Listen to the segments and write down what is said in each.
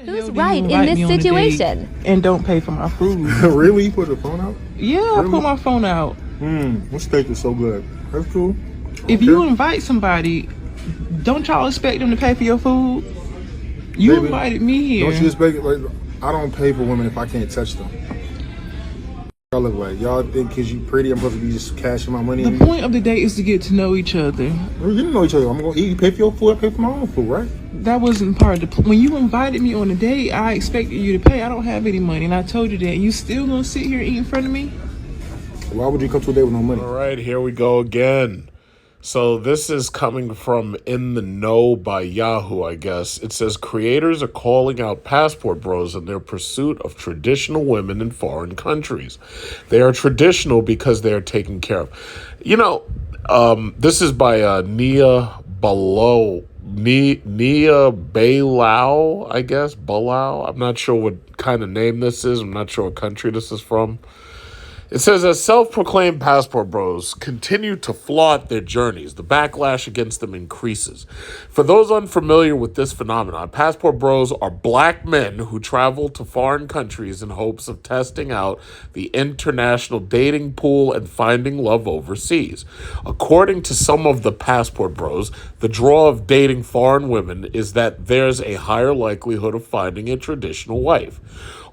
Who's right in this situation? And don't pay for my food. Really? You put your phone out? Yeah, I put my phone out. This steak is so good. That's cool. If you invite somebody, don't y'all expect them to pay for your food? You Baby, invited me here. Don't you expect it? Like, I don't pay for women if I can't touch them. Y'all look like y'all think because you pretty, I'm supposed to be just cashing my money. The point of the date is to get to know each other. You didn't know each other. I'm gonna eat. You pay for your food. I pay for my own food, right? That wasn't part of the. When you invited me on a date, I expected you to pay. I don't have any money, and I told you that. You still gonna sit here and eat in front of me? Why would you come to a date with no money? All right, here we go again. So this is coming from In the Know by Yahoo, I guess. It says creators are calling out passport bros in their pursuit of traditional women in foreign countries. They are traditional because they are taken care of. You know, this is by Nia Balao, I guess. Balao. I'm not sure what kind of name this is. I'm not sure what country this is from. It says, as self-proclaimed passport bros continue to flaunt their journeys, the backlash against them increases. For those unfamiliar with this phenomenon, passport bros are black men who travel to foreign countries in hopes of testing out the international dating pool and finding love overseas. According to some of the passport bros, the draw of dating foreign women is that there's a higher likelihood of finding a traditional wife.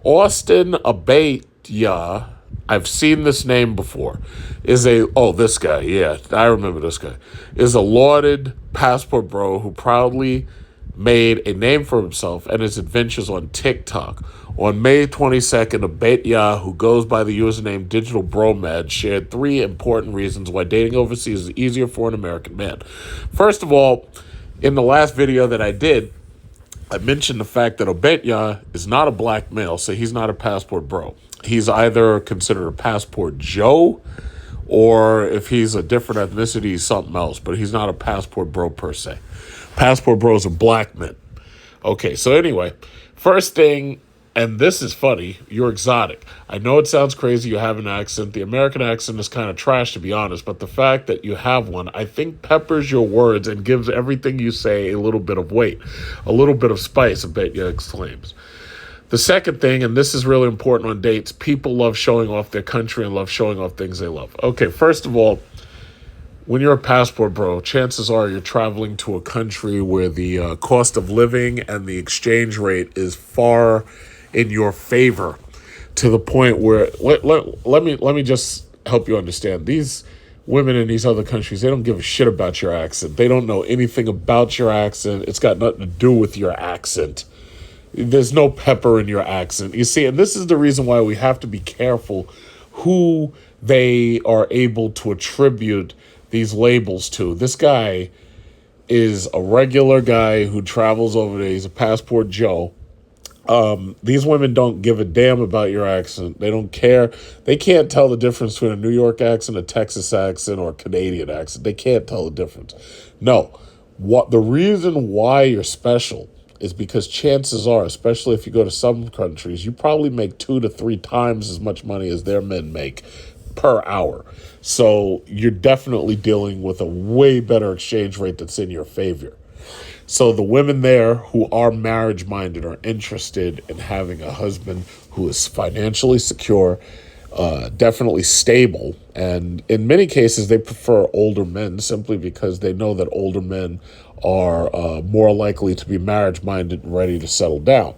Austin Abetia, I've seen this name before, this guy, yeah, I remember this guy, is a lauded passport bro who proudly made a name for himself and his adventures on TikTok. On May 22nd, Abetia, who goes by the username Digital Bromad, shared 3 important reasons why dating overseas is easier for an American man. First of all, in the last video that I did, I mentioned the fact that Abetia is not a black male, so he's not a passport bro. He's either considered a passport Joe, or if he's a different ethnicity, he's something else. But he's not a passport bro per se. Passport bros are black men. Okay, so anyway, first thing, and this is funny, you're exotic. I know it sounds crazy, you have an accent. The American accent is kind of trash, to be honest. But the fact that you have one, I think peppers your words and gives everything you say a little bit of weight. A little bit of spice, Abetia exclaims. The second thing, and this is really important on dates, people love showing off their country and love showing off things they love. Okay, first of all, when you're a passport bro, chances are you're traveling to a country where the cost of living and the exchange rate is far in your favor, to the point where, let me just help you understand. These women in these other countries, they don't give a shit about your accent. They don't know anything about your accent. It's got nothing to do with your accent. There's no pepper in your accent. You see, and this is the reason why we have to be careful who they are able to attribute these labels to. This guy is a regular guy who travels over there. He's a passport Joe. These women don't give a damn about your accent. They don't care. They can't tell the difference between a New York accent, a Texas accent, or a Canadian accent. They can't tell the difference. No. The reason why you're special is because chances are, especially if you go to some countries, you probably make 2 to 3 times as much money as their men make per hour. So you're definitely dealing with a way better exchange rate that's in your favor. So the women there who are marriage-minded are interested in having a husband who is financially secure, definitely stable, and in many cases they prefer older men simply because they know that older men are more likely to be marriage-minded and ready to settle down.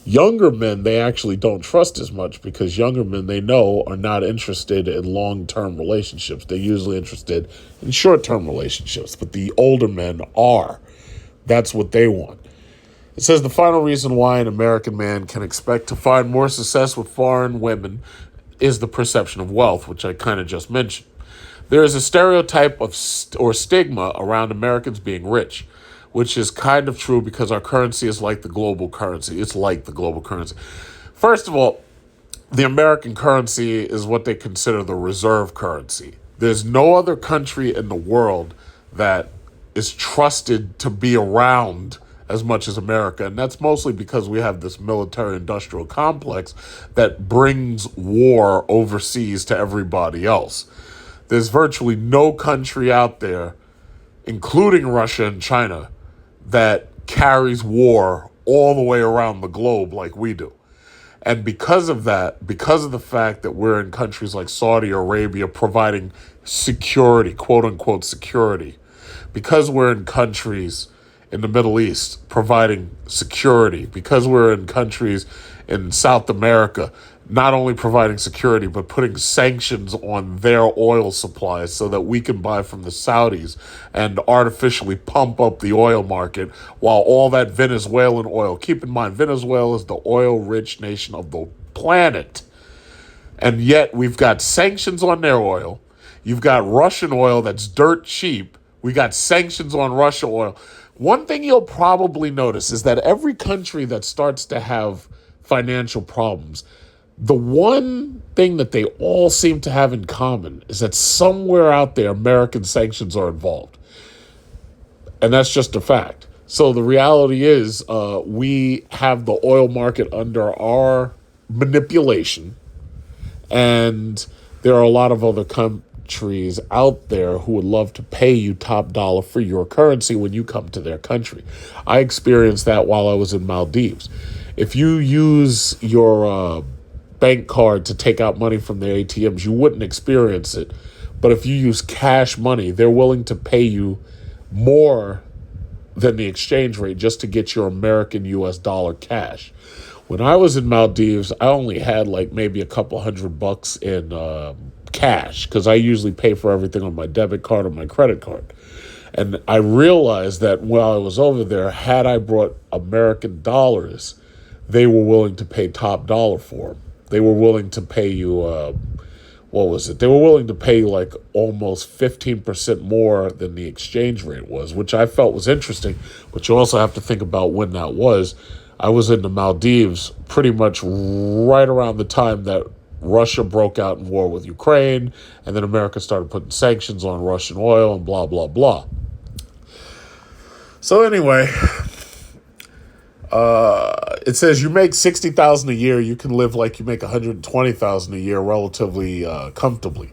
Younger men, they actually don't trust as much because younger men, they know, are not interested in long-term relationships. They're usually interested in short-term relationships, but the older men are. That's what they want. It says the final reason why an American man can expect to find more success with foreign women is the perception of wealth, which I kind of just mentioned. There is a stereotype of or stigma around Americans being rich, which is kind of true because our currency is like the global currency. It's like the global currency. First of all, the American currency is what they consider the reserve currency. There's no other country in the world that is trusted to be around as much as America. And that's mostly because we have this military-industrial complex that brings war overseas to everybody else. There's virtually no country out there, including Russia and China, that carries war all the way around the globe like we do. And because of that, because of the fact that we're in countries like Saudi Arabia providing security, quote unquote security, because we're in countries in the Middle East providing security, because we're in countries in South America not only providing security, but putting sanctions on their oil supplies so that we can buy from the Saudis and artificially pump up the oil market while all that Venezuelan oil, keep in mind, Venezuela is the oil-rich nation of the planet. And yet we've got sanctions on their oil. You've got Russian oil that's dirt cheap. We got sanctions on Russian oil. One thing you'll probably notice is that every country that starts to have financial problems, the one thing that they all seem to have in common is that somewhere out there, American sanctions are involved. And that's just a fact. So the reality is we have the oil market under our manipulation. And there are a lot of other countries out there who would love to pay you top dollar for your currency when you come to their country. I experienced that while I was in Maldives. If you use your bank card to take out money from their ATMs, you wouldn't experience it. But if you use cash money, they're willing to pay you more than the exchange rate just to get your American US dollar cash. When I was in Maldives, I only had like maybe a couple $100 in cash because I usually pay for everything on my debit card or my credit card. And I realized that while I was over there, had I brought American dollars, they were willing to pay top dollar for them. They were willing to pay you, They were willing to pay you like almost 15% more than the exchange rate was, which I felt was interesting. But you also have to think about when that was. I was in the Maldives pretty much right around the time that Russia broke out in war with Ukraine, and then America started putting sanctions on Russian oil and blah, blah, blah. So anyway, it says you make $60,000 a year, you can live like you make $120,000 a year relatively comfortably.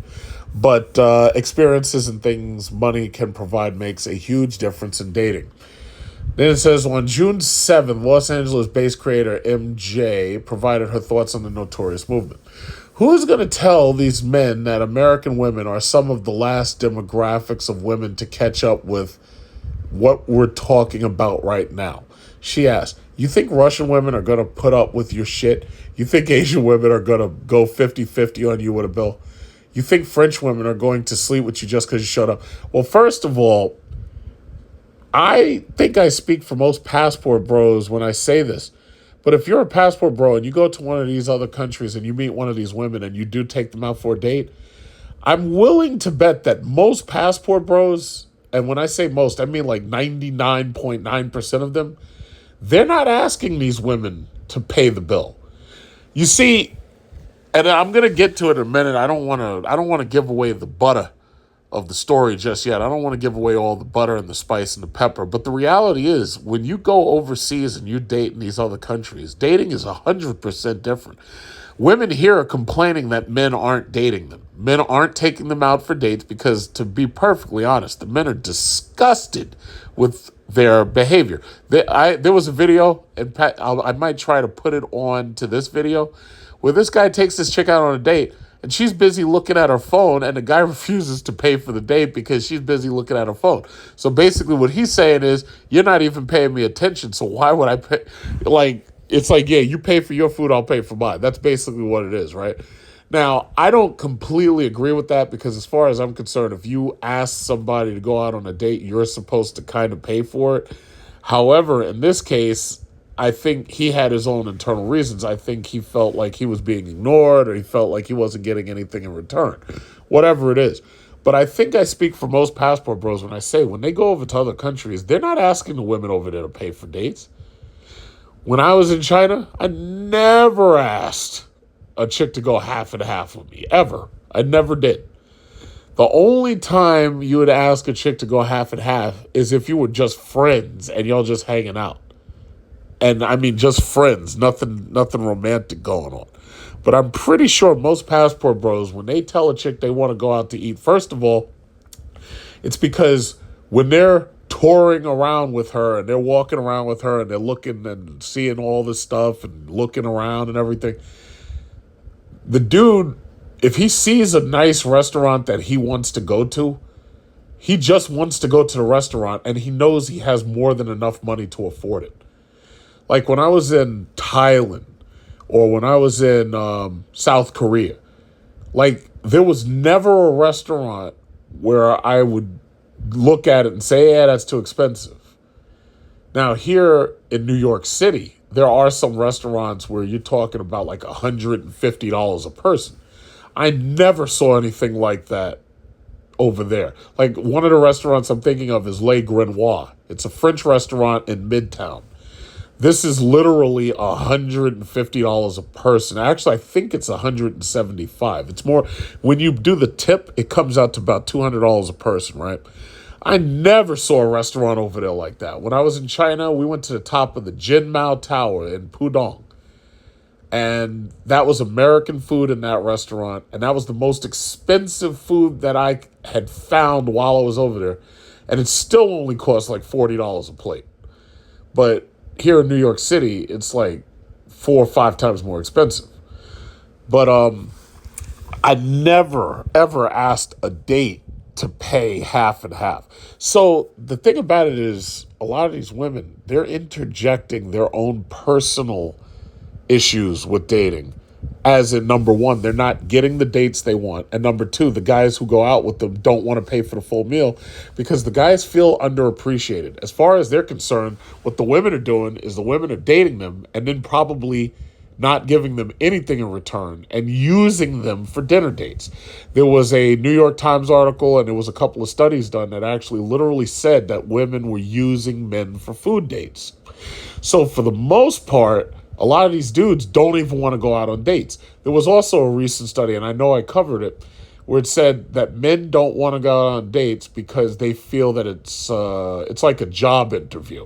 But experiences and things money can provide makes a huge difference in dating. Then it says, on June 7th, Los Angeles-based creator MJ provided her thoughts on the Notorious movement. Who's going to tell these men that American women are some of the last demographics of women to catch up with what we're talking about right now? She asked, you think Russian women are going to put up with your shit? You think Asian women are going to go 50-50 on you with a bill? You think French women are going to sleep with you just because you showed up? Well, first of all, I think I speak for most passport bros when I say this. But if you're a passport bro and you go to one of these other countries and you meet one of these women and you do take them out for a date, I'm willing to bet that most passport bros, and when I say most, I mean like 99.9% of them, they're not asking these women to pay the bill. You see, and I'm going to get to it in a minute. I don't want to give away the butter of the story just yet. I don't want to give away all the butter and the spice and the pepper. But the reality is, when you go overseas and you date in these other countries, dating is 100% different. Women here are complaining that men aren't dating them. Men aren't taking them out for dates because, to be perfectly honest, the men are disgusted with their behavior. There was a video, and I might try to put it on to this video, where this guy takes this chick out on a date, and she's busy looking at her phone, and the guy refuses to pay for the date because she's busy looking at her phone. So basically what he's saying is, you're not even paying me attention, so why would I pay? It's like, yeah, you pay for your food, I'll pay for mine. That's basically what it is, right? Now, I don't completely agree with that because as far as I'm concerned, if you ask somebody to go out on a date, you're supposed to kind of pay for it. However, in this case, I think he had his own internal reasons. I think he felt like he was being ignored, or he felt like he wasn't getting anything in return, whatever it is. But I think I speak for most passport bros when I say when they go over to other countries, they're not asking the women over there to pay for dates. When I was in China, I never asked a chick to go half and half with me, ever. I never did. The only time you would ask a chick to go half and half is if you were just friends and y'all just hanging out. And I mean, just friends, nothing romantic going on. But I'm pretty sure most passport bros, when they tell a chick they want to go out to eat, first of all, it's because when they're touring around with her and they're walking around with her and they're looking and seeing all this stuff and looking around and everything. The dude, if he sees a nice restaurant that he wants to go to, he just wants to go to the restaurant and he knows he has more than enough money to afford it. Like when I was in Thailand or when I was in South Korea, like there was never a restaurant where I would look at it and say, yeah, that's too expensive. Now here in New York City, there are some restaurants where you're talking about like $150 a person. I never saw anything like that over there. Like one of the restaurants I'm thinking of is Le Grenoir. It's a French restaurant in Midtown. This is literally $150 a person. Actually, I think it's $175. It's more, when you do the tip, it comes out to about $200 a person, right? I never saw a restaurant over there like that. When I was in China, we went to the top of the Jinmao Tower in Pudong. And that was American food in that restaurant. And that was the most expensive food that I had found while I was over there. And it still only cost like $40 a plate. But here in New York City, it's like 4 or 5 times more expensive. But I never, ever asked a date to pay half and half. So the thing about it is, a lot of these women, they're interjecting their own personal issues with dating. As in, number one, they're not getting the dates they want. And number two, the guys who go out with them don't want to pay for the full meal because the guys feel underappreciated. As far as they're concerned, what the women are doing is the women are dating them and then probably not giving them anything in return and using them for dinner dates. There was a New York Times article and there was a couple of studies done that actually literally said that women were using men for food dates. So for the most part, a lot of these dudes don't even want to go out on dates. There was also a recent study, and I know I covered it, where it said that men don't want to go out on dates because they feel that it's like a job interview.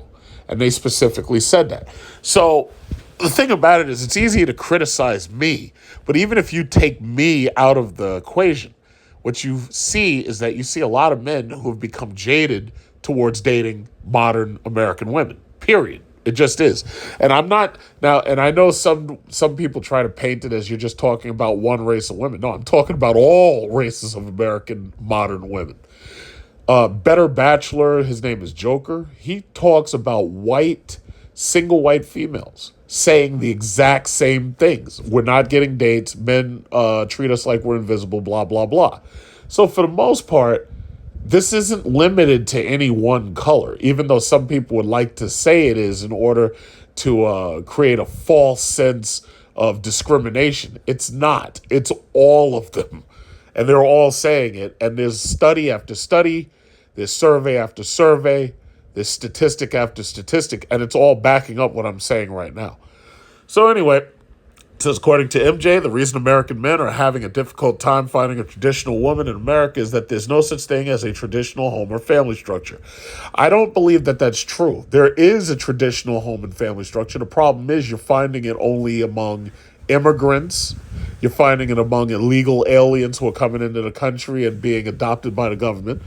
And they specifically said that. So the thing about it is it's easy to criticize me, but even if you take me out of the equation, what you see is that you see a lot of men who have become jaded towards dating modern American women, period. It just is. And I'm not now, and I know some people try to paint it as you're just talking about one race of women. No, I'm talking about all races of American modern women. Better Bachelor, his name is Joker. He talks about single white females saying the exact same things. We're not getting dates. Men treat us like we're invisible, blah, blah, blah. So for the most part, this isn't limited to any one color, even though some people would like to say it is in order to create a false sense of discrimination. It's not. It's all of them. And they're all saying it. And there's study after study, there's survey after survey, there's statistic after statistic, and it's all backing up what I'm saying right now. So anyway, it says, according to MJ, the reason American men are having a difficult time finding a traditional woman in America is that there's no such thing as a traditional home or family structure. I don't believe that that's true. There is a traditional home and family structure. The problem is you're finding it only among immigrants. You're finding it among illegal aliens who are coming into the country and being adopted by the government.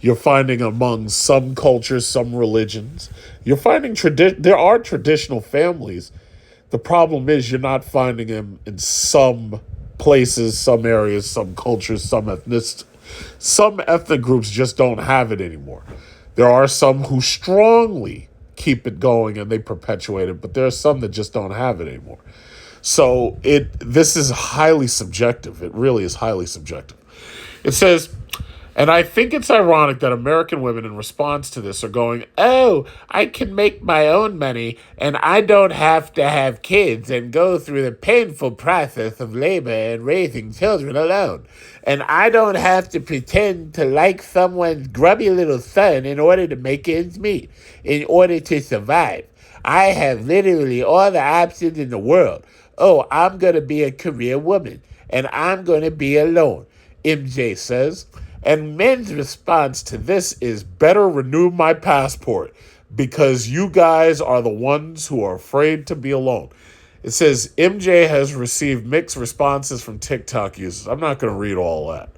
You're finding among some cultures, some religions. You're finding there are traditional families. The problem is you're not finding them in some places, some areas, some cultures, some ethnic groups just don't have it anymore. There are some who strongly keep it going and they perpetuate it, but there are some that just don't have it anymore. So this is highly subjective. It really is highly subjective. It says, and I think it's ironic that American women in response to this are going, oh, I can make my own money and I don't have to have kids and go through the painful process of labor and raising children alone. And I don't have to pretend to like someone's grubby little son in order to make ends meet, in order to survive. I have literally all the options in the world. Oh, I'm going to be a career woman and I'm going to be alone, MJ says. And men's response to this is better renew my passport because you guys are the ones who are afraid to be alone. It says MJ has received mixed responses from TikTok users. I'm not going to read all that.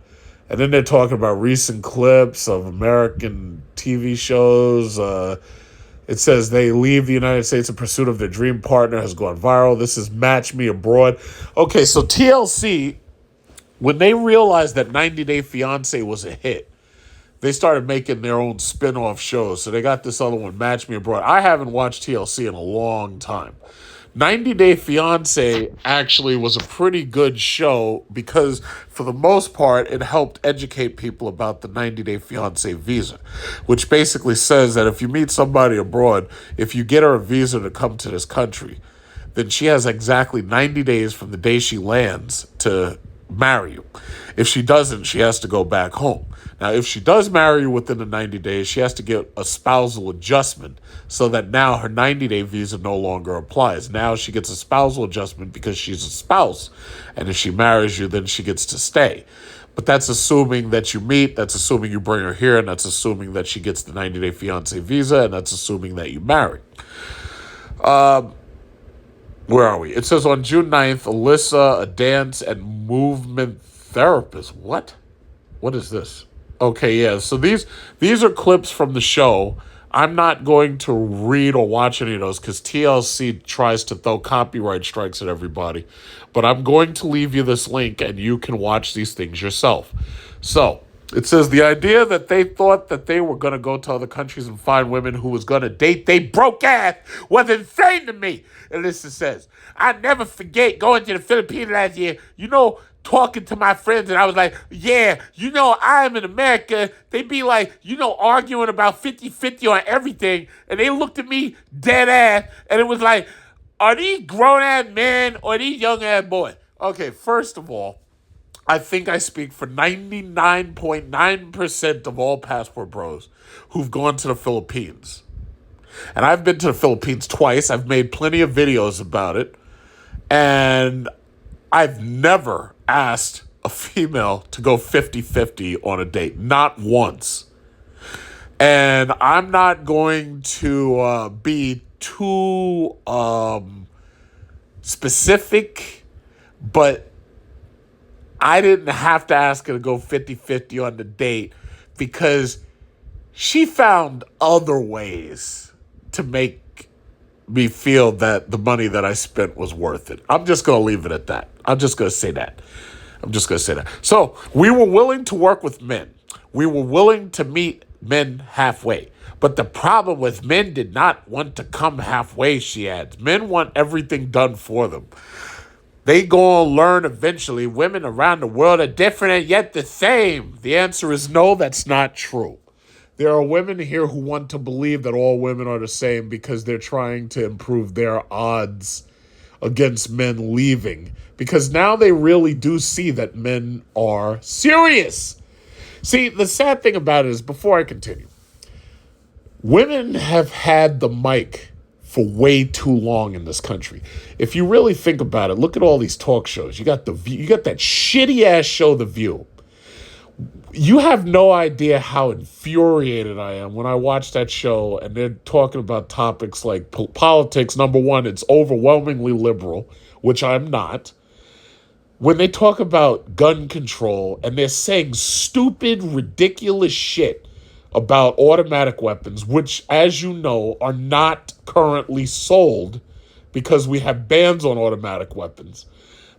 And then they're talking about recent clips of American TV shows. It says they leave the United States in pursuit of their dream partner has gone viral. This is Match Me Abroad. Okay, so TLC, when they realized that 90 Day Fiancé was a hit, they started making their own spin-off shows. So they got this other one, Match Me Abroad. I haven't watched TLC in a long time. 90 Day Fiancé actually was a pretty good show because, for the most part, it helped educate people about the 90 Day Fiancé visa, which basically says that if you meet somebody abroad, if you get her a visa to come to this country, then she has exactly 90 days from the day she lands to marry you. If she doesn't, she has to go back home. Now, if she does marry you within the 90 days, she has to get a spousal adjustment so that now her 90-day visa no longer applies. Now she gets a spousal adjustment because she's a spouse. And if she marries you, then she gets to stay. But that's assuming that you meet, that's assuming you bring her here, and that's assuming that she gets the 90-day fiancé visa, and that's assuming that you marry. Where are we? It says on June 9th, Alyssa, a dance and movement therapist. What? What is this? Okay, yeah. So these are clips from the show. I'm not going to read or watch any of those because TLC tries to throw copyright strikes at everybody. But I'm going to leave you this link and you can watch these things yourself. So it says the idea that they thought that they were going to go to other countries and find women who was going to date they broke ass was insane to me. Alyssa says, I never forget going to the Philippines last year. Talking to my friends, and I was like, yeah, I'm in America. They be like, arguing about 50-50 on everything. And they looked at me dead ass, and it was like, are these grown-ass men or these young-ass boys? Okay, first of all, I think I speak for 99.9% of all passport bros who've gone to the Philippines. And I've been to the Philippines twice. I've made plenty of videos about it. And I've never asked a female to go 50-50 on a date. Not once. And I'm not going to be too specific, but I didn't have to ask her to go 50-50 on the date because she found other ways to make me feel that the money that I spent was worth it. I'm just going to leave it at that. I'm just going to say that. So we were willing to work with men. We were willing to meet men halfway. But the problem was men did not want to come halfway, she adds. Men want everything done for them. They gonna learn eventually women around the world are different and yet the same. The answer is no, that's not true. There are women here who want to believe that all women are the same because they're trying to improve their odds against men leaving. Because now they really do see that men are serious. See, the sad thing about it is, before I continue, women have had the mic for way too long in this country. If you really think about it, look at all these talk shows. You got The View, you got that shitty ass show, The View. You have no idea how infuriated I am when I watch that show and they're talking about topics like politics. Number one, it's overwhelmingly liberal, which I'm not. When they talk about gun control and they're saying stupid, ridiculous shit about automatic weapons, which, as you know, are not currently sold because we have bans on automatic weapons.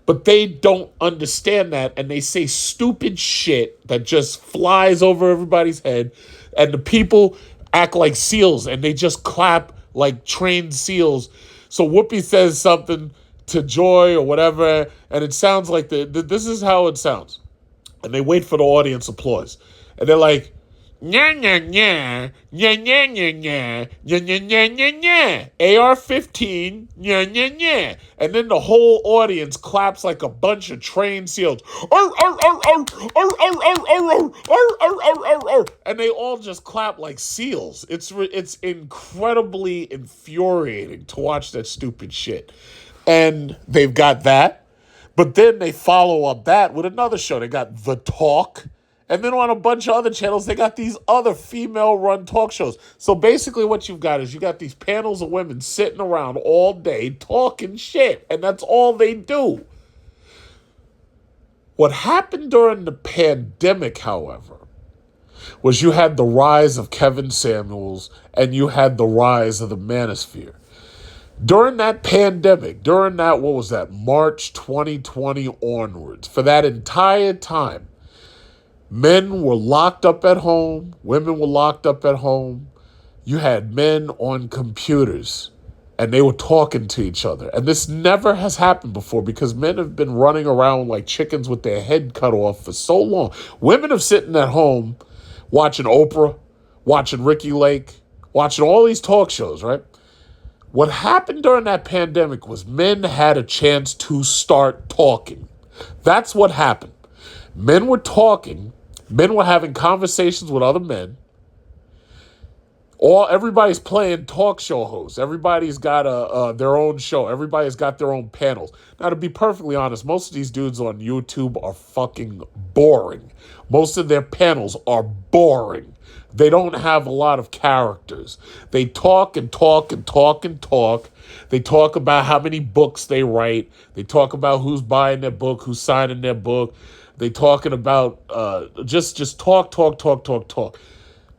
But they don't understand that, and they say stupid shit that just flies over everybody's head, and the people act like seals, and they just clap like trained seals. So Whoopi says something to Joy or whatever, and it sounds like this is how it sounds. And they wait for the audience applause. And they're like, nya, nya, nya, nya, nya, nya, nya, nya, nya, nya, nya, nya, AR-15, nya, nya, nya. And then the whole audience claps like a bunch of trained seals. And they all just clap like seals. It's incredibly infuriating to watch that stupid shit. And they've got that. But then they follow up that with another show. They got The Talk. And then on a bunch of other channels, they got these other female-run talk shows. So basically what you've got is you got these panels of women sitting around all day talking shit. And that's all they do. What happened during the pandemic, however, was you had the rise of Kevin Samuels and you had the rise of the Manosphere. During that pandemic, during that, what was that, March 2020 onwards, for that entire time, men were locked up at home, women were locked up at home. You had men on computers and they were talking to each other. And this never has happened before because men have been running around like chickens with their head cut off for so long. Women have sitting at home watching Oprah, watching Ricky Lake, watching all these talk shows, right? What happened during that pandemic was men had a chance to start talking. That's what happened. Men were talking. Men were having conversations with other men. Everybody's playing talk show hosts. Everybody's got their own show. Everybody's got their own panels. Now, to be perfectly honest, most of these dudes on YouTube are fucking boring. Most of their panels are boring. They don't have a lot of characters. They talk and talk and talk and talk. They talk about how many books they write. They talk about who's buying their book, who's signing their book. They talking about just talk.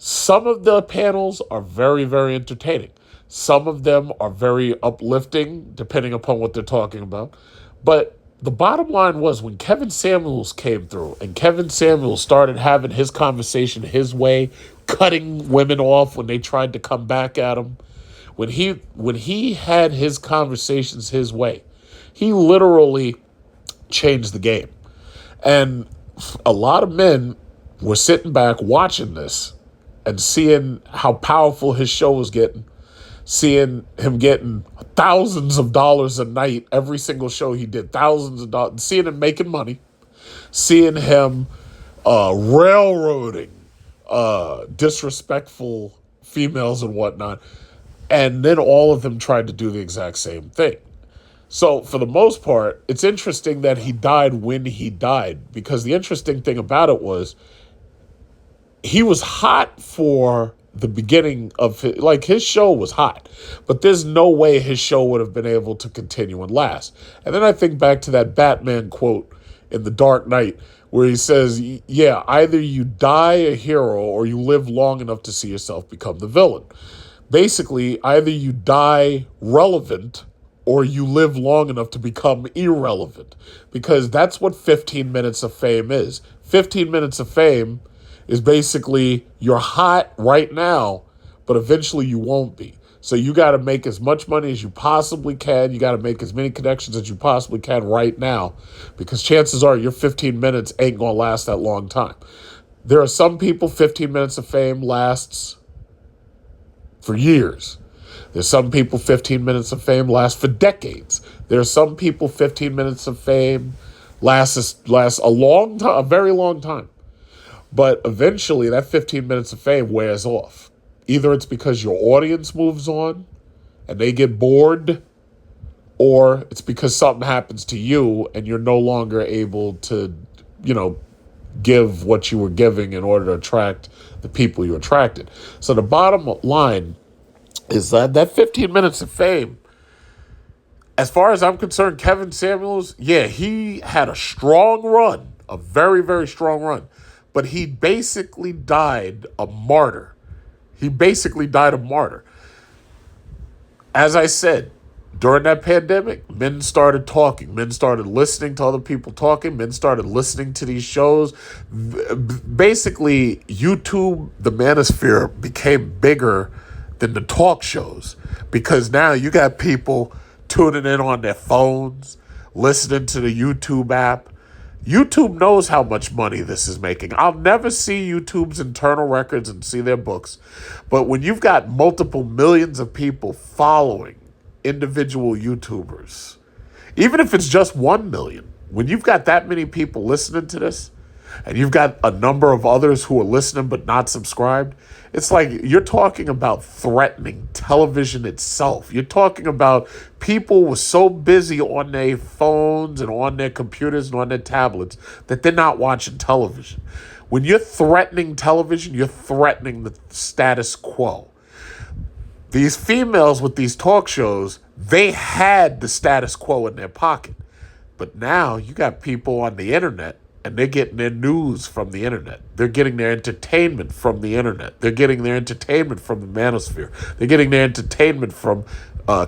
Some of the panels are very, very entertaining. Some of them are very uplifting, depending upon what they're talking about. But the bottom line was when Kevin Samuels came through and Kevin Samuels started having his conversation his way, cutting women off when they tried to come back at him, when he had his conversations his way, he literally changed the game. And a lot of men were sitting back watching this and seeing how powerful his show was getting, seeing him getting thousands of dollars a night, every single show he did, thousands of dollars, seeing him making money, seeing him railroading disrespectful females and whatnot, and then all of them tried to do the exact same thing. So for the most part, it's interesting that he died when he died, because the interesting thing about it was he was hot for the beginning of his show was hot, but there's no way his show would have been able to continue and last. And then I think back to that Batman quote in The Dark Knight where he says, yeah, either you die a hero or you live long enough to see yourself become the villain. Basically, either you die relevant or you live long enough to become irrelevant, because that's what 15 minutes of fame is. 15 minutes of fame is basically you're hot right now, but eventually you won't be. So you got to make as much money as you possibly can. You got to make as many connections as you possibly can right now, because chances are your 15 minutes ain't going to last that long time. There are some people 15 minutes of fame lasts for years. There's some people 15 minutes of fame lasts for decades. There are some people 15 minutes of fame lasts a long time, a very long time. But eventually that 15 minutes of fame wears off. Either it's because your audience moves on and they get bored, or it's because something happens to you and you're no longer able to, give what you were giving in order to attract the people you attracted. So the bottom line is that 15 minutes of fame, as far as I'm concerned, Kevin Samuels, yeah, he had a strong run, a very, very strong run. But he basically died a martyr. As I said, during that pandemic, men started talking. Men started listening to other people talking. Men started listening to these shows. Basically, YouTube, the Manosphere, became bigger than the talk shows, because now you got people tuning in on their phones, listening to the YouTube app. YouTube knows how much money this is making. I'll never see YouTube's internal records and see their books. But when you've got multiple millions of people following individual YouTubers, even if it's just 1 million, when you've got that many people listening to this, and you've got a number of others who are listening but not subscribed, it's like you're talking about threatening television itself. You're talking about people were so busy on their phones and on their computers and on their tablets that they're not watching television. When you're threatening television, you're threatening the status quo. These females with these talk shows, they had the status quo in their pocket. But now you got people on the internet and they're getting their news from the internet. They're getting their entertainment from the internet. They're getting their entertainment from the manosphere. They're getting their entertainment from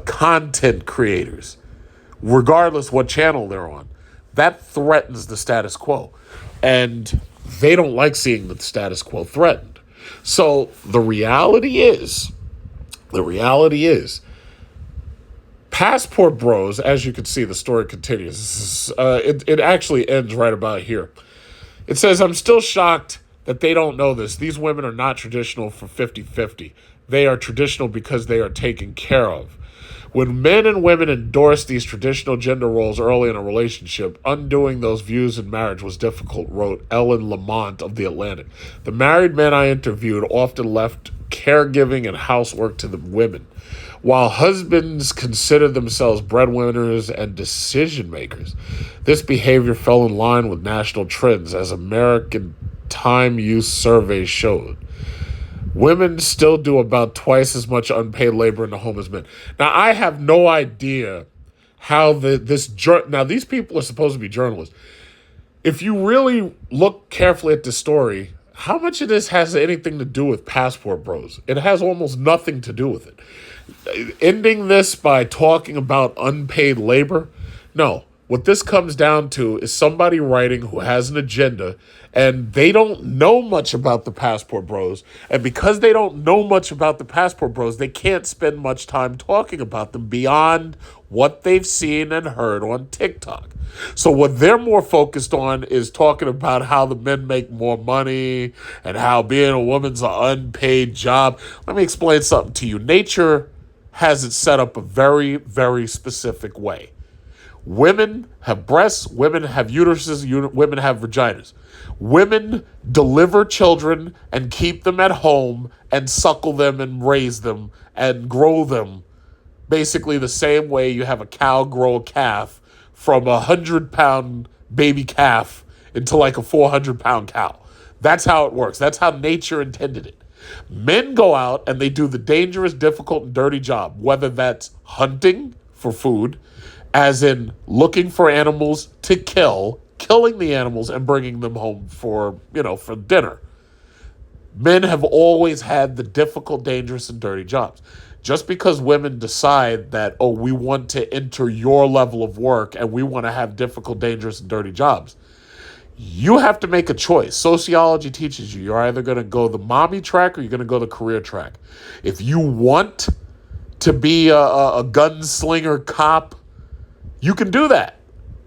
content creators, regardless what channel they're on. That threatens the status quo. And they don't like seeing the status quo threatened. So the reality is, Passport Bros, as you can see, the story continues. It actually ends right about here. It says, I'm still shocked that they don't know this. These women are not traditional for 50-50. They are traditional because they are taken care of. When men and women endorse these traditional gender roles early in a relationship, undoing those views in marriage was difficult, wrote Ellen Lamont of The Atlantic. The married men I interviewed often left caregiving and housework to the women, while husbands consider themselves breadwinners and decision makers. This behavior fell in line with national trends, as American Time Use surveys showed. Women still do about twice as much unpaid labor in the home as men. Now, I have no idea how now these people are supposed to be journalists. If you really look carefully at the story, how much of this has anything to do with Passport Bros? It has almost nothing to do with it. Ending this by talking about unpaid labor? No. What this comes down to is somebody writing who has an agenda, and they don't know much about the Passport Bros. And because they don't know much about the Passport Bros, they can't spend much time talking about them beyond what they've seen and heard on TikTok. So what they're more focused on is talking about how the men make more money and how being a woman's an unpaid job. Let me explain something to you. Nature has it set up a very, very specific way. Women have breasts, women have uteruses, women have vaginas. Women deliver children and keep them at home and suckle them and raise them and grow them basically the same way you have a cow grow a calf from 100-pound baby calf into like a 400-pound cow. That's how it works. That's how nature intended it. Men go out and they do the dangerous, difficult, and dirty job, whether that's hunting for food, as in looking for animals to kill, killing the animals and bringing them home for dinner. Men have always had the difficult, dangerous, and dirty jobs. Just because women decide that, we want to enter your level of work and we want to have difficult, dangerous, and dirty jobs, you have to make a choice. Sociology teaches you're either going to go the mommy track or you're going to go the career track. If you want to be a gunslinger cop, you can do that,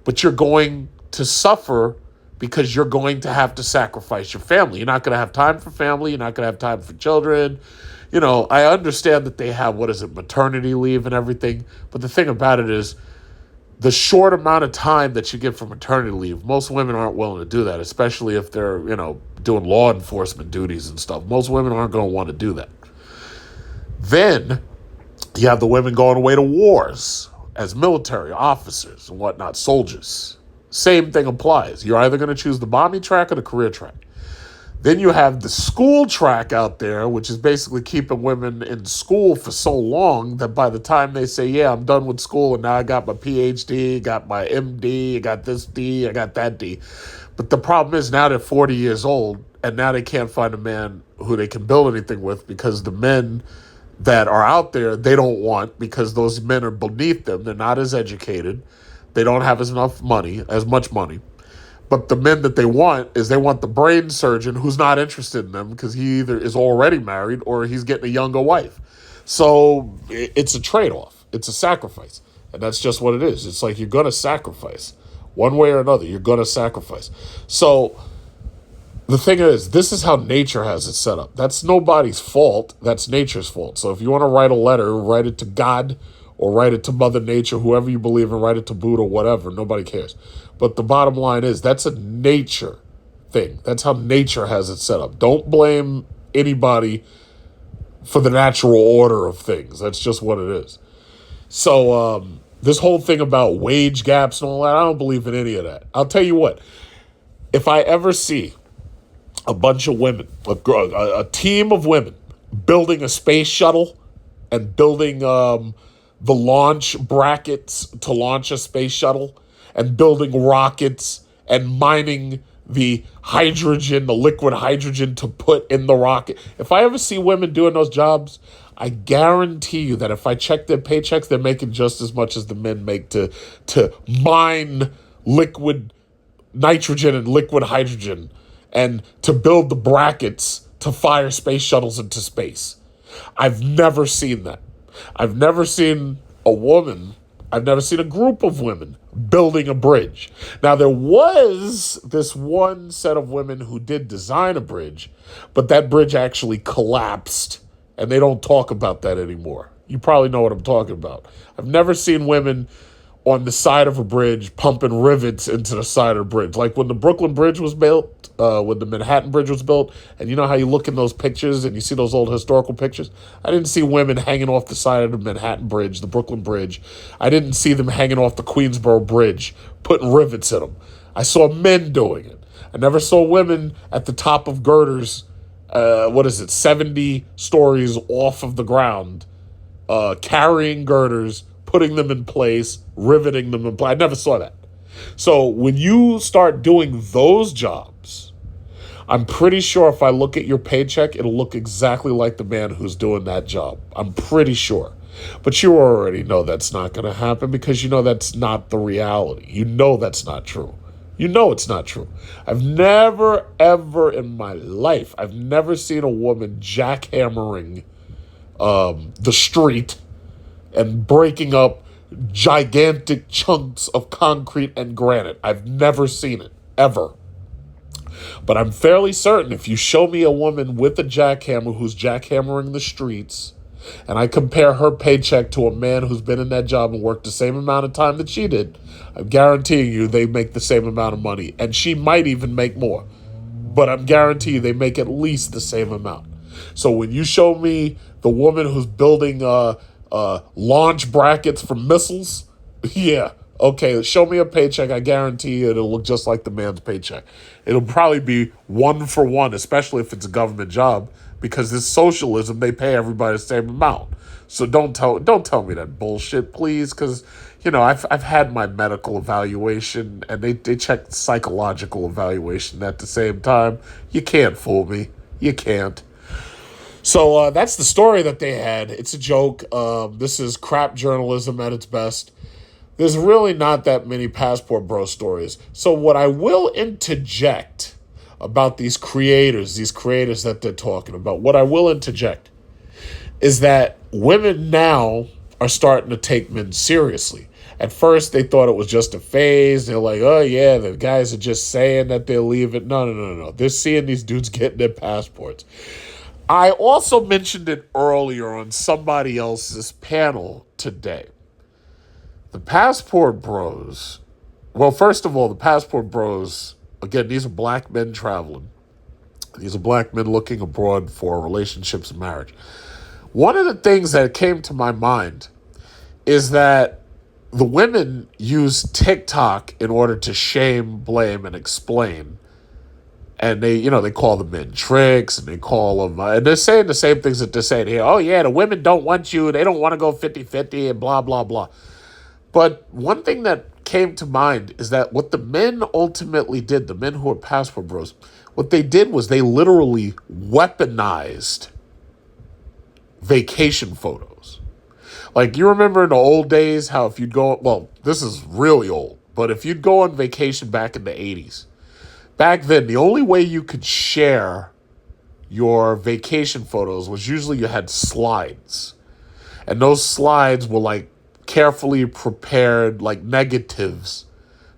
but you're going to suffer because you're going to have to sacrifice your family. You're not going to have time for family. You're not going to have time for children. I understand that they have, maternity leave and everything. But the thing about it is the short amount of time that you get for maternity leave, most women aren't willing to do that, especially if they're, doing law enforcement duties and stuff. Most women aren't going to want to do that. Then you have the women going away to wars as military officers and whatnot, soldiers. Same thing applies. You're either going to choose the mommy track or the career track. Then you have the school track out there, which is basically keeping women in school for so long that by the time they say, yeah, I'm done with school and now I got my PhD, got my MD, I got this D, I got that D. But the problem is now they're 40 years old and now they can't find a man who they can build anything with because the men that are out there, they don't want, because those men are beneath them. They're not as educated. They don't have as much money. But the men that they want the brain surgeon who's not interested in them because he either is already married or he's getting a younger wife. So it's a trade-off. It's a sacrifice. And that's just what it is. It's like you're going to sacrifice. One way or another, you're going to sacrifice. So the thing is, this is how nature has it set up. That's nobody's fault. That's nature's fault. So if you want to write a letter, write it to God or write it to Mother Nature, whoever you believe in, write it to Buddha, whatever. Nobody cares. But the bottom line is that's a nature thing. That's how nature has it set up. Don't blame anybody for the natural order of things. That's just what it is. So this whole thing about wage gaps and all that, I don't believe in any of that. I'll tell you what. If I ever see a bunch of women, a team of women building a space shuttle and building the launch brackets to launch a space shuttle and building rockets and mining the hydrogen, the liquid hydrogen to put in the rocket. If I ever see women doing those jobs, I guarantee you that if I check their paychecks, they're making just as much as the men make to mine liquid nitrogen and liquid hydrogen and to build the brackets to fire space shuttles into space. I've never seen that. I've never seen a woman, I've never seen a group of women building a bridge. Now, there was this one set of women who did design a bridge, but that bridge actually collapsed, and they don't talk about that anymore. You probably know what I'm talking about. I've never seen women on the side of a bridge pumping rivets into the side of the bridge. Like when the Brooklyn Bridge was built, when the Manhattan Bridge was built, and you know how you look in those pictures and you see those old historical pictures? I didn't see women hanging off the side of the Manhattan Bridge, the Brooklyn Bridge. I didn't see them hanging off the Queensboro Bridge, putting rivets in them. I saw men doing it. I never saw women at the top of girders, 70 stories off of the ground, carrying girders, putting them in place, riveting them in place. I never saw that. So when you start doing those jobs, I'm pretty sure if I look at your paycheck, it'll look exactly like the man who's doing that job. I'm pretty sure. But you already know that's not going to happen because you know that's not the reality. You know that's not true. You know it's not true. I've never, ever in my life, I've never seen a woman jackhammering the street and breaking up gigantic chunks of concrete and granite. I've never seen it, ever. But I'm fairly certain if you show me a woman with a jackhammer who's jackhammering the streets, and I compare her paycheck to a man who's been in that job and worked the same amount of time that she did, I'm guaranteeing you they make the same amount of money. And she might even make more. But I'm guaranteeing you they make at least the same amount. So when you show me the woman who's building launch brackets for missiles, yeah, okay, show me a paycheck. I guarantee you it'll look just like the man's paycheck. It'll probably be 1 for 1, especially if it's a government job, because this socialism, they pay everybody the same amount. So don't tell me that bullshit, please, because I've had my medical evaluation and they check psychological evaluation at the same time. You can't fool me. You can't. So that's the story that they had. It's a joke. This is crap journalism at its best. There's really not that many Passport Bro stories. So what I will interject about these creators that they're talking about, what I will interject is that women now are starting to take men seriously. At first, they thought it was just a phase. They're like, oh, yeah, the guys are just saying that they'll leave it. No. They're seeing these dudes getting their passports. I also mentioned it earlier on somebody else's panel today. The Passport Bros, well, first of all, the Passport Bros, again, these are black men traveling. These are black men looking abroad for relationships and marriage. One of the things that came to my mind is that the women use TikTok in order to shame, blame, and explain. And they call the men tricks, and they call them, and they're saying the same things that they're saying here. Oh, yeah, the women don't want you. They don't want to go 50-50 and blah, blah, blah. But one thing that came to mind is that what the men ultimately did, the men who are Passport Bros, what they did was they literally weaponized vacation photos. Like, you remember in the old days how if you'd go, well, this is really old, but if you'd go on vacation back in the 80s, back then, the only way you could share your vacation photos was usually you had slides. And those slides were like carefully prepared, like negatives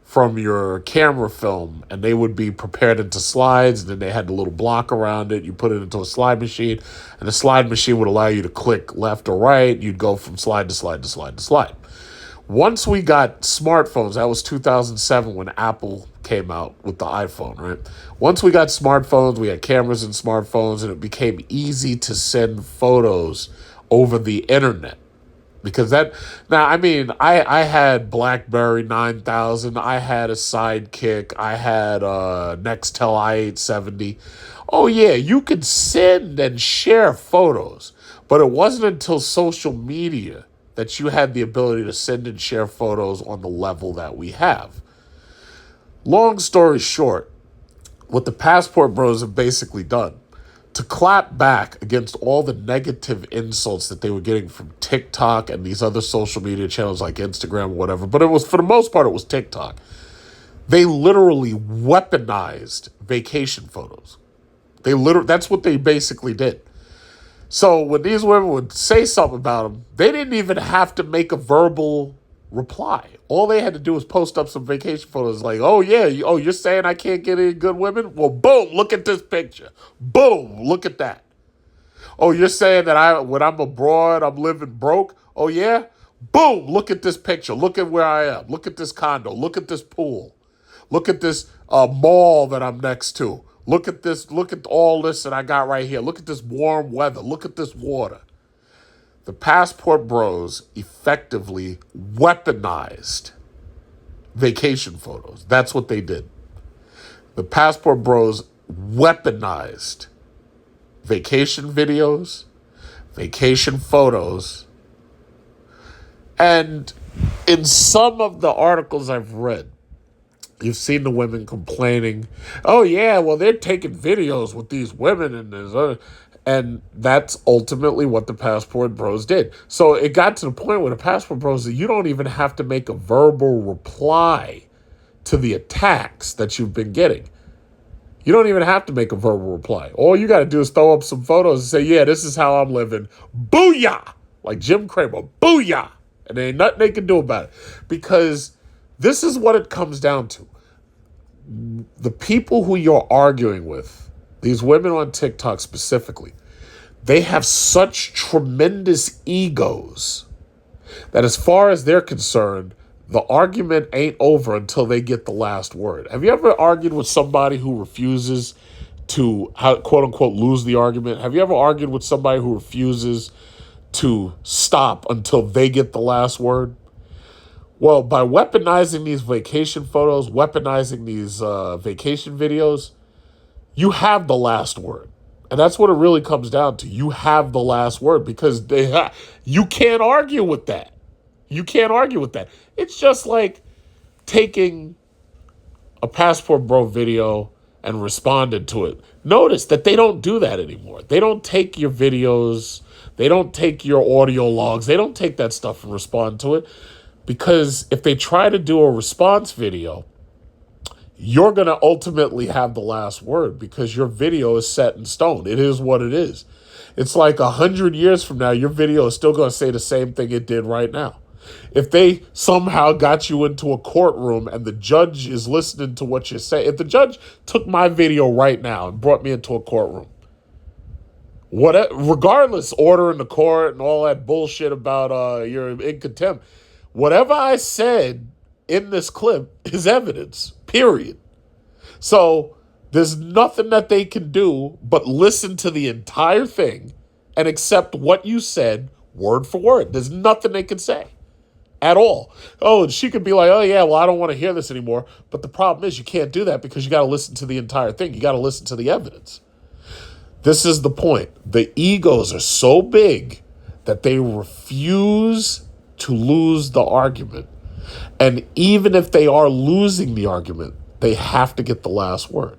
from your camera film. And they would be prepared into slides. And then they had a little block around it. You put it into a slide machine. And the slide machine would allow you to click left or right. You'd go from slide to slide to slide to slide. Once we got smartphones, that was 2007 when Apple came out with the iPhone, right? Once we got smartphones, we had cameras in smartphones, and it became easy to send photos over the internet. Because I had BlackBerry 9000, I had a Sidekick, I had a Nextel i870. Oh yeah, you could send and share photos, but it wasn't until social media that you had the ability to send and share photos on the level that we have. Long story short, what the Passport Bros have basically done to clap back against all the negative insults that they were getting from TikTok and these other social media channels like Instagram or whatever. But it was, for the most part, it was TikTok. They literally weaponized vacation photos. That's what they basically did. So when these women would say something about them, they didn't even have to make a verbal reply. All they had to do was post up some vacation photos like, oh yeah, you're saying I can't get any good women? Well, boom, look at this picture. Boom, look at that. Oh, you're saying that when I'm abroad, I'm living broke? Oh yeah? Boom, look at this picture. Look at where I am. Look at this condo. Look at this pool. Look at this mall that I'm next to. Look at this. Look at all this that I got right here. Look at this warm weather. Look at this water. The Passport Bros effectively weaponized vacation photos. That's what they did. The Passport Bros weaponized vacation videos, vacation photos, and in some of the articles I've read, you've seen the women complaining, oh yeah, well, they're taking videos with these women and there's other... And that's ultimately what the Passport Bros did. So it got to the point where the Passport Bros, that you don't even have to make a verbal reply to the attacks that you've been getting. You don't even have to make a verbal reply. All you got to do is throw up some photos and say, yeah, this is how I'm living. Booyah! Like Jim Cramer. Booyah! And there ain't nothing they can do about it. Because this is what it comes down to. The people who you're arguing with, these women on TikTok specifically, they have such tremendous egos that as far as they're concerned, the argument ain't over until they get the last word. Have you ever argued with somebody who refuses to, quote unquote, lose the argument? Have you ever argued with somebody who refuses to stop until they get the last word? Well, by weaponizing these vacation photos, weaponizing these vacation videos, you have the last word. And that's what it really comes down to. You have the last word because you can't argue with that. You can't argue with that. It's just like taking a Passport Bro video and responding to it. Notice that they don't do that anymore. They don't take your videos. They don't take your audio logs. They don't take that stuff and respond to it. Because if they try to do a response video, you're going to ultimately have the last word because your video is set in stone. It is what it is. It's like 100 years from now, your video is still going to say the same thing it did right now. If they somehow got you into a courtroom and the judge is listening to what you're saying, if the judge took my video right now and brought me into a courtroom, regardless, order in the court and all that bullshit about you're in contempt, whatever I said in this clip is evidence, period. So there's nothing that they can do but listen to the entire thing and accept what you said word for word. There's nothing they can say at all. Oh, and she could be like, oh yeah, well, I don't want to hear this anymore. But the problem is you can't do that because you got to listen to the entire thing. You got to listen to the evidence. This is the point. The egos are so big that they refuse to lose the argument. And even if they are losing the argument, they have to get the last word.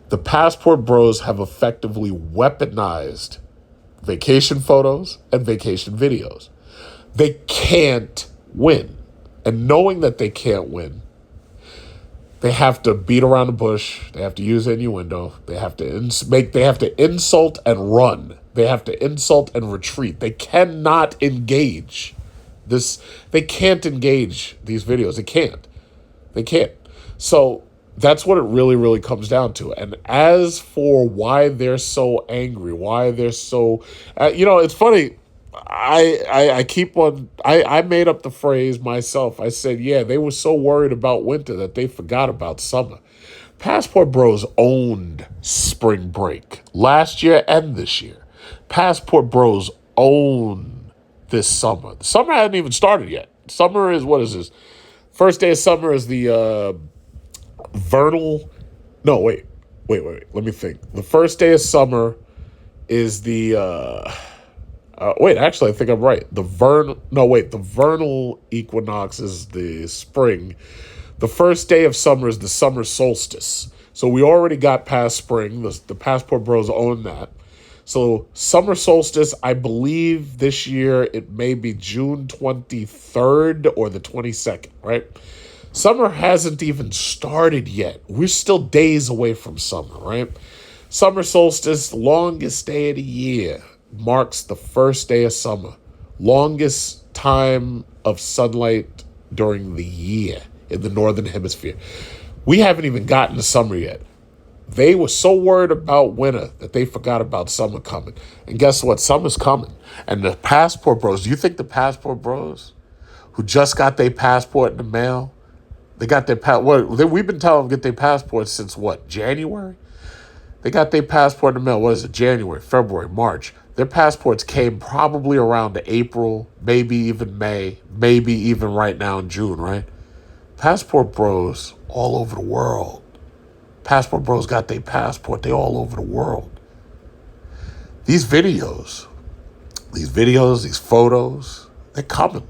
The Passport Bros have effectively weaponized vacation photos and vacation videos. They can't win. And knowing that they can't win, they have to beat around the bush. They have to use innuendo. They have to insult and run. They have to insult and retreat. They cannot engage. They can't engage these videos. They can't. So that's what it really, really comes down to. And as for why they're so angry, why they're so, it's funny. I made up the phrase myself. I said, yeah, they were so worried about winter that they forgot about summer. Passport Bros owned spring break last year and this year. Passport Bros own this summer. The summer hasn't even started yet. Summer is, what is this? First day of summer is the vernal. No, wait. Let me think. The first day of summer is the. Actually, I think I'm right. The vernal equinox is the spring. The first day of summer is the summer solstice. So we already got past spring. The Passport Bros own that. So summer solstice, I believe this year it may be June 23rd or the 22nd, right? Summer hasn't even started yet. We're still days away from summer, right? Summer solstice, longest day of the year, marks the first day of summer. Longest time of sunlight during the year in the northern hemisphere. We haven't even gotten to summer yet. They were so worried about winter that they forgot about summer coming. And guess what? Summer's coming. And the Passport Bros, do you think the Passport Bros who just got their passport in the mail, they got their we've been telling them to get their passports since what, January? They got their passport in the mail, what is it, January, February, March. Their passports came probably around April, maybe even May, maybe even right now in June, right? Passport Bros all over the world. Passport Bros got their passport. They all over the world. These videos, these photos, they're coming.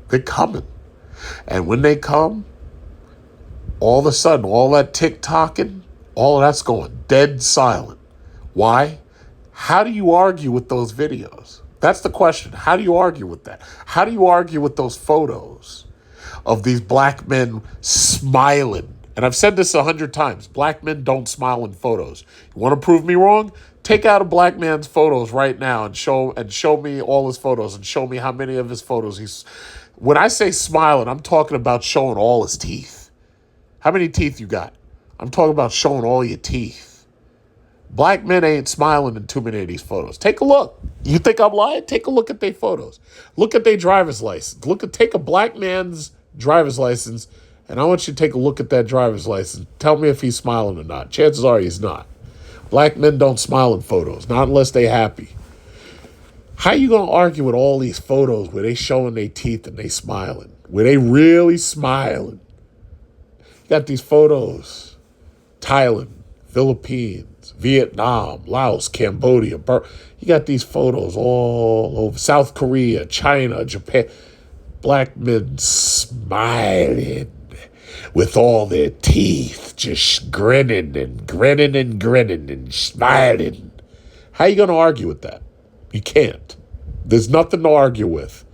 They're coming. And when they come, all of a sudden, all that TikToking, all of that's going dead silent. Why? How do you argue with those videos? That's the question. How do you argue with that? How do you argue with those photos of these black men smiling? And I've said this 100 times. Black men don't smile in photos. You want to prove me wrong? Take out a black man's photos right now and show me all his photos and show me how many of his photos he's. When I say smiling, I'm talking about showing all his teeth. How many teeth you got? I'm talking about showing all your teeth. Black men ain't smiling in too many of these photos. Take a look. You think I'm lying? Take a look at their photos. Look at their driver's license. Take a black man's driver's license, and I want you to take a look at that driver's license. Tell me if he's smiling or not. Chances are he's not. Black men don't smile in photos, not unless they're happy. How you going to argue with all these photos where they showing their teeth and they smiling? Where they really smiling? You got these photos. Thailand, Philippines, Vietnam, Laos, Cambodia. You got these photos all over. South Korea, China, Japan. Black men smiling with all their teeth, just grinning and grinning and grinning and smiling. How you going to argue with that? You can't. There's nothing to argue with.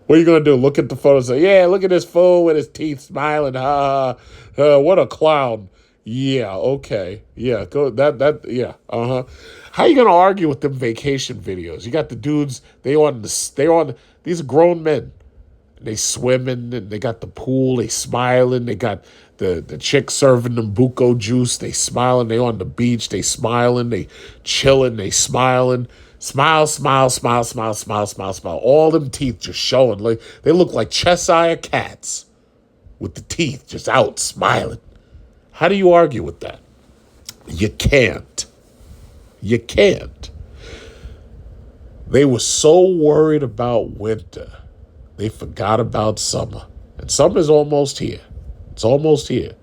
What are you going to do? Look at the photos and say, yeah, look at this fool with his teeth smiling. What a clown. Yeah, okay. Yeah, go yeah, uh-huh. How you going to argue with them vacation videos? You got the dudes, these are grown men. They swimming, and they got the pool, they smiling, they got the chick serving them buko juice, they smiling, they on the beach, they smiling, they chilling, they smiling. Smile, smile, smile, smile, smile, smile, smile. All them teeth just showing. Like they look like Cheshire cats with the teeth just out smiling. How do you argue with that? You can't. You can't. They were so worried about winter, they forgot about summer. And summer's almost here. It's almost here.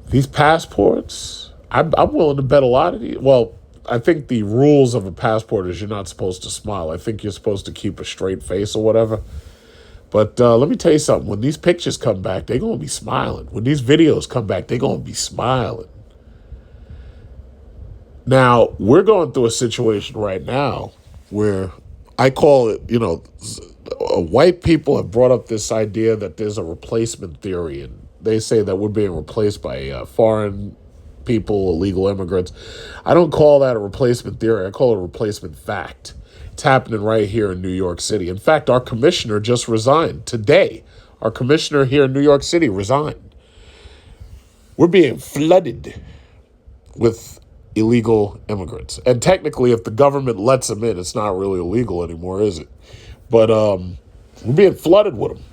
These passports, I'm willing to bet a lot of these. Well, I think the rules of a passport is you're not supposed to smile. I think you're supposed to keep a straight face or whatever. But let me tell you something. When these pictures come back, they're going to be smiling. When these videos come back, they're going to be smiling. Now, we're going through a situation right now where I call it, white people have brought up this idea that there's a replacement theory, and they say that we're being replaced by foreign people, illegal immigrants. I don't call that a replacement theory. I call it a replacement fact. It's happening right here in New York City. In fact, our commissioner just resigned today. Our commissioner here in New York City resigned. We're being flooded with illegal immigrants. And technically, if the government lets them in, it's not really illegal anymore, is it? But we're being flooded with them.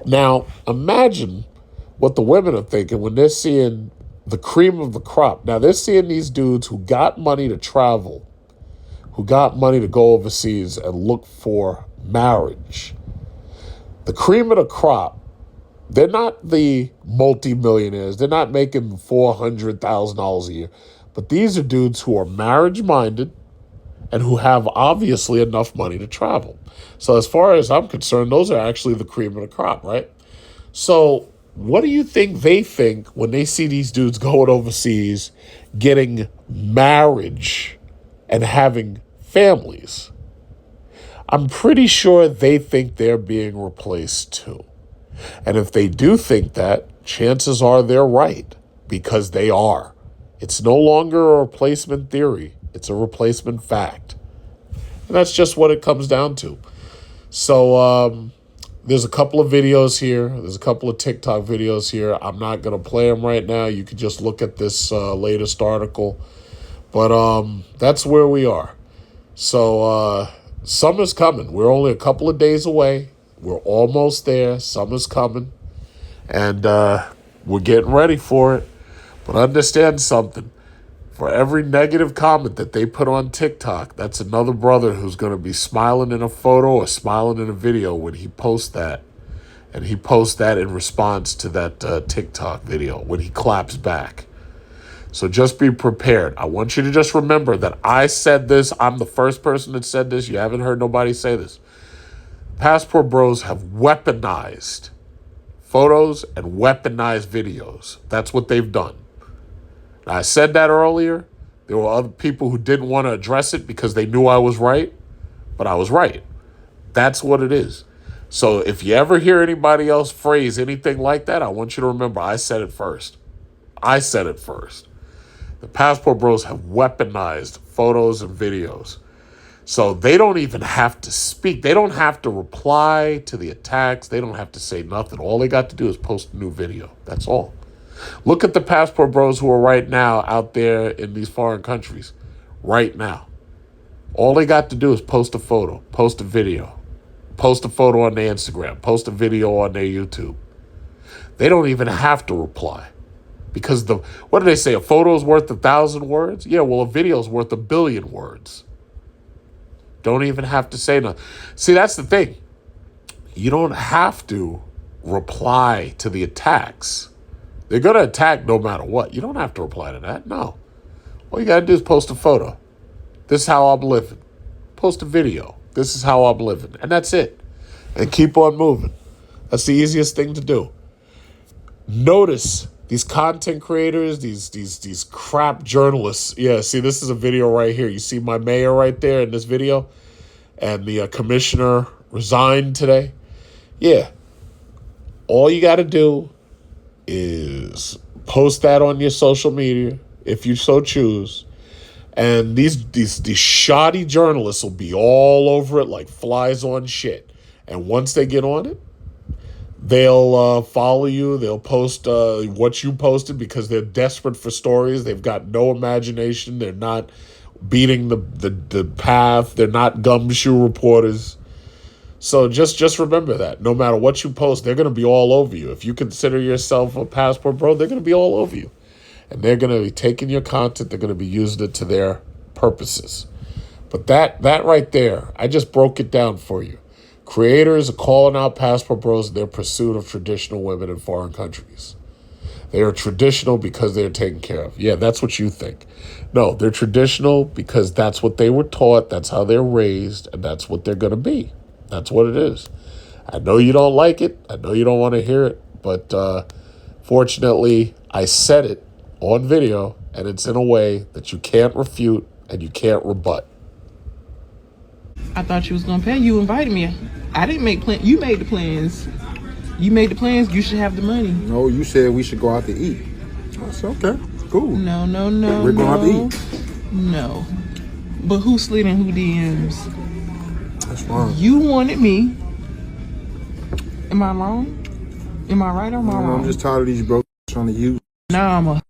Now, imagine what the women are thinking when they're seeing the cream of the crop. Now, they're seeing these dudes who got money to travel, who got money to go overseas and look for marriage. The cream of the crop, they're not the multimillionaires. They're not making $400,000 a year. But these are dudes who are marriage-minded and who have obviously enough money to travel. So as far as I'm concerned, those are actually the cream of the crop, right? So What do you think they think when they see these dudes going overseas, getting marriage and having families? I'm pretty sure they think they're being replaced too. And if they do think that, chances are they're right, because they are. It's no longer a replacement theory. It's a replacement fact. And that's just what it comes down to. So there's a couple of videos here. There's a couple of TikTok videos here. I'm not going to play them right now. You can just look at this latest article. But that's where we are. So summer's coming. We're only a couple of days away. We're almost there. Summer's coming. And we're getting ready for it. But understand something. For every negative comment that they put on TikTok, that's another brother who's going to be smiling in a photo or smiling in a video when he posts that. And he posts that in response to that TikTok video when he claps back. So just be prepared. I want you to just remember that I said this. I'm the first person that said this. You haven't heard nobody say this. Passport Bros have weaponized photos and weaponized videos. That's what they've done. Now, I said that earlier. There were other people who didn't want to address it because they knew I was right, but I was right. That's what it is. So if you ever hear anybody else phrase anything like that, I want you to remember I said it first. I said it first. The Passport Bros have weaponized photos and videos. So they don't even have to speak. They don't have to reply to the attacks. They don't have to say nothing. All they got to do is post a new video. That's all. Look at the Passport Bros who are right now out there in these foreign countries. Right now. All they got to do is post a photo, post a video, post a photo on their Instagram, post a video on their YouTube. They don't even have to reply. Because what do they say? A photo is worth 1,000 words? Yeah, well, a video is worth 1 billion words. Don't even have to say nothing. See, that's the thing. You don't have to reply to the attacks. They're going to attack no matter what. You don't have to reply to that. No. All you got to do is post a photo. This is how I'm living. Post a video. This is how I'm living. And that's it. And keep on moving. That's the easiest thing to do. Notice these content creators, these crap journalists. Yeah, see, this is a video right here. You see my mayor right there in this video? And the commissioner resigned today. Yeah. All you got to do is post that on your social media, if you so choose. And these shoddy journalists will be all over it like flies on shit. And once they get on it, they'll follow you. They'll post what you posted because they're desperate for stories. They've got no imagination. They're not beating the path. They're not gumshoe reporters. So just remember that. No matter what you post, they're going to be all over you. If you consider yourself a Passport Bro, they're going to be all over you. And they're going to be taking your content. They're going to be using it to their purposes. But that right there, I just broke it down for you. Creators are calling out Passport Bros in their pursuit of traditional women in foreign countries. They are traditional because they're taken care of. Yeah, that's what you think. No, they're traditional because that's what they were taught. That's how they're raised. And that's what they're going to be. That's what it is. I know you don't like it. I know you don't want to hear it. But fortunately, I said it on video, and it's in a way that you can't refute and you can't rebut. I thought you was going to pay. You invited me. I didn't make plans. You made the plans. You made the plans. You should have the money. No, you said we should go out to eat. I said, okay, cool. No. We're going out to eat. No. But who slid in who DMs? That's fine. You wanted me. Am I wrong? Am I right or am I wrong? I'm just tired of these broke trying to use. Nah, I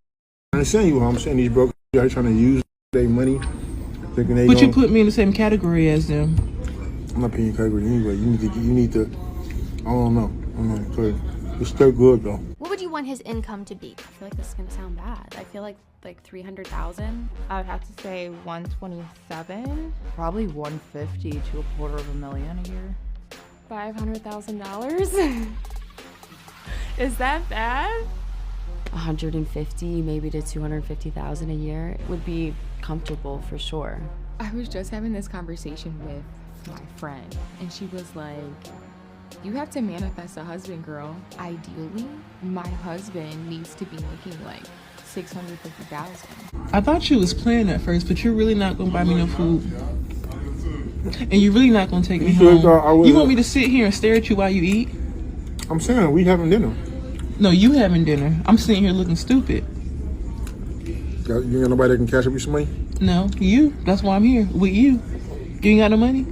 understand you. I'm saying these broke are trying to use their money. Thinking they but you put me in the same category as them. I'm not paying your category anyway. You need to. I don't know. It's still good though. What would you want his income to be? I feel like this is gonna sound bad. I feel like 300,000. I would have to say 127. Probably 150 to $250,000 a year. $500,000. Is that bad? 150, maybe to 250,000 a year would be comfortable for sure. I was just having this conversation with my friend, and she was like, You have to manifest a husband, girl. Ideally, my husband needs to be making like $650,000. I thought you was playing at first, but you're really not gonna buy me no food. And you're really not gonna take me You home. thought You want me to sit here and stare at you while you eat? I'm saying we having dinner. No, you having dinner. I'm sitting here looking stupid. You ain't got nobody that can cash up you some money? No, you. That's why I'm here with you. You ain't got no money?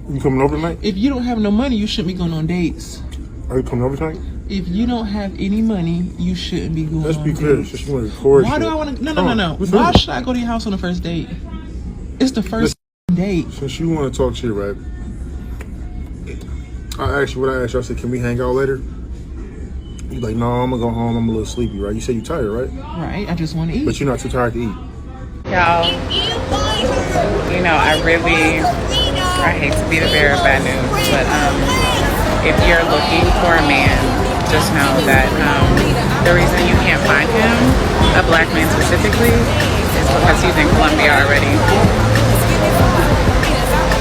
You coming over tonight? If you don't have no money, you shouldn't be going on dates. Are you coming over tonight? If you don't have any money, you shouldn't be going Let's on be clear. dates. Since you want to record Why shit. do I want to? No. What's Why up? should I go to your house on the first date? It's the first date. Since you want to talk shit, right? I asked you what I asked you. I said, can we hang out later? You like, no, I'm gonna go home. I'm a little sleepy, right? You said you tired, right? Right. I just want to eat. But you're not too tired to eat. Y'all, you know, I hate to be the bearer of bad news, but if you're looking for a man, just know that the reason you can't find him, a black man specifically, is because he's in Colombia already.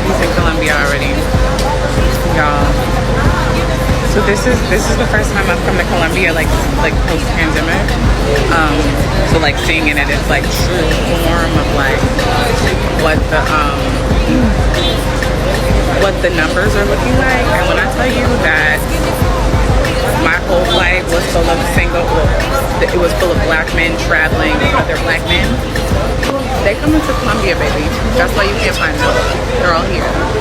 He's in Colombia already, y'all. So this is the first time I've come to Colombia like post pandemic. So like seeing it in its like true form of like what the numbers are looking like. And when I tell you that my whole flight was full of it was full of black men traveling with other black men. They come into Colombia, baby. That's why you can't find them. They're all here.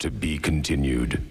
To be continued.